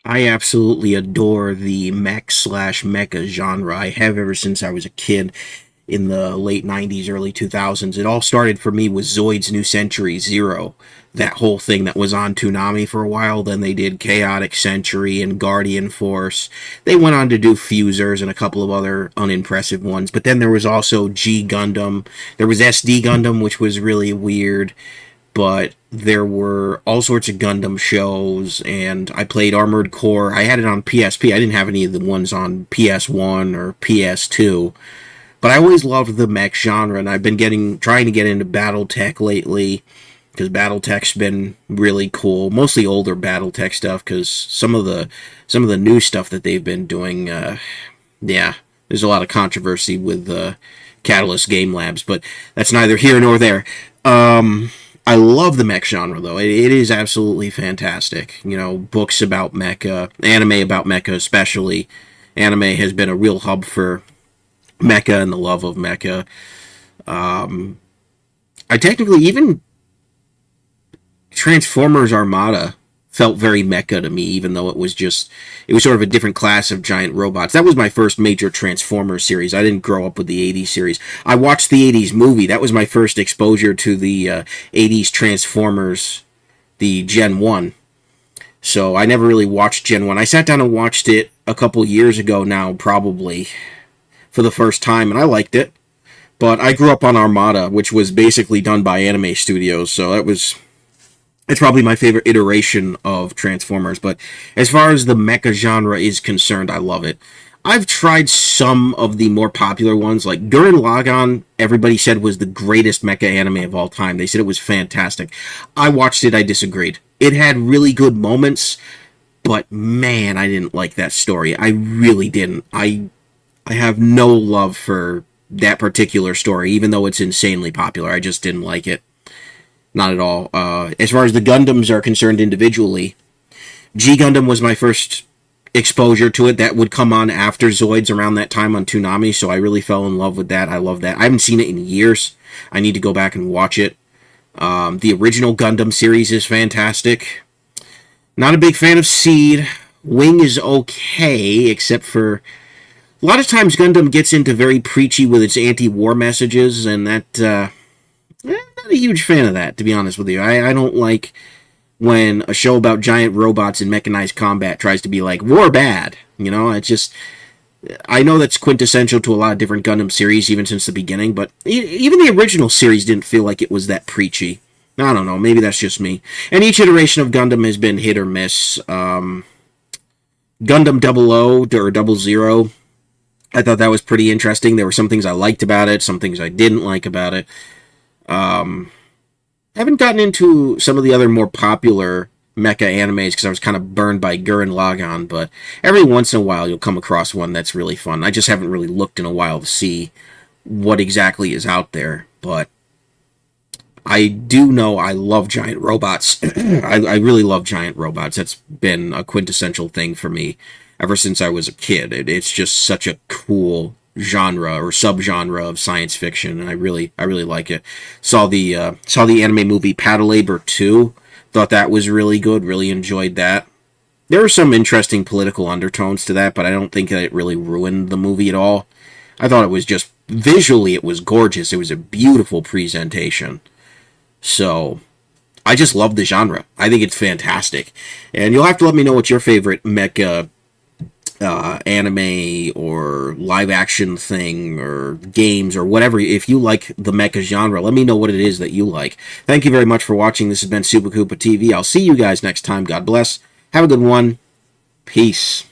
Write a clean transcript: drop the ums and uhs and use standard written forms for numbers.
I absolutely adore the mech slash mecha genre. I have ever since I was a kid in the late 90s, early 2000s. It all started for me with Zoid's New Century Zero. That whole thing that was on Toonami for a while. Then they did Chaotic Century and Guardian Force. They went on to do Fusers and a couple of other unimpressive ones. But then there was also G Gundam. There was SD Gundam, which was really weird. But there were all sorts of Gundam shows, and I played Armored Core. I had it on PSP. I didn't have any of the ones on PS1 or PS2. But I always loved the mech genre, and I've been trying to get into BattleTech lately, because BattleTech's been really cool. Mostly older BattleTech stuff, because some of the new stuff that they've been doing, yeah, there's a lot of controversy with Catalyst Game Labs, but that's neither here nor there. I love the mech genre, though. It is absolutely fantastic. You know, books about mecha, anime about mecha especially. Anime has been a real hub for mecha and the love of mecha. I technically, even Transformers Armada felt very mecha to me, even though it was sort of a different class of giant robots. That was my first major Transformers series. I didn't grow up with the 80s series. I watched the 80s movie. That was my first exposure to the 80s Transformers, the Gen 1. So I never really watched Gen 1. I sat down and watched it a couple years ago now, probably, for the first time, and I liked it. But I grew up on Armada, which was basically done by anime studios, so it's probably my favorite iteration of Transformers. But as far as the mecha genre is concerned, I love it. I've tried some of the more popular ones, like Gurren Lagann, everybody said was the greatest mecha anime of all time. They said it was fantastic. I watched it, I disagreed. It had really good moments, but man, I didn't like that story. I really didn't. I have no love for that particular story, even though it's insanely popular. I just didn't like it. Not at all. As far as the Gundams are concerned individually, G Gundam was my first exposure to it. That would come on after Zoids around that time on Toonami, so I really fell in love with that. I love that. I haven't seen it in years. I need to go back and watch it. The original Gundam series is fantastic. Not a big fan of Seed. Wing is okay, except for a lot of times Gundam gets into very preachy with its anti-war messages, and that, I'm not a huge fan of that, to be honest with you. I don't like when a show about giant robots and mechanized combat tries to be like, war bad. You know, it's just, I know that's quintessential to a lot of different Gundam series, even since the beginning, but even the original series didn't feel like it was that preachy. I don't know, maybe that's just me. And each iteration of Gundam has been hit or miss. Gundam 00 or 00, I thought that was pretty interesting. There were some things I liked about it, some things I didn't like about it. Haven't gotten into some of the other more popular mecha animes because I was kind of burned by Gurren Lagann, but every once in a while you'll come across one that's really fun. I just haven't really looked in a while to see what exactly is out there, but I do know I love giant robots. I really love giant robots. That's been a quintessential thing for me ever since I was a kid. It's just such a cool genre or subgenre of science fiction, and I really like it. Saw the anime movie Paddle 2. Thought that was really good. Really enjoyed that. There were some interesting political undertones to that, but I don't think that it really ruined the movie at all. I thought it was just visually it was gorgeous. It was a beautiful presentation. So I just love the genre. I think it's fantastic. And you'll have to let me know what your favorite mecha anime or live action thing or games or whatever. If you like the mecha genre, let me know what it is that you like. Thank you very much for watching. This has been Super Koopa TV. I'll see you guys next time. God bless. Have a good one. Peace.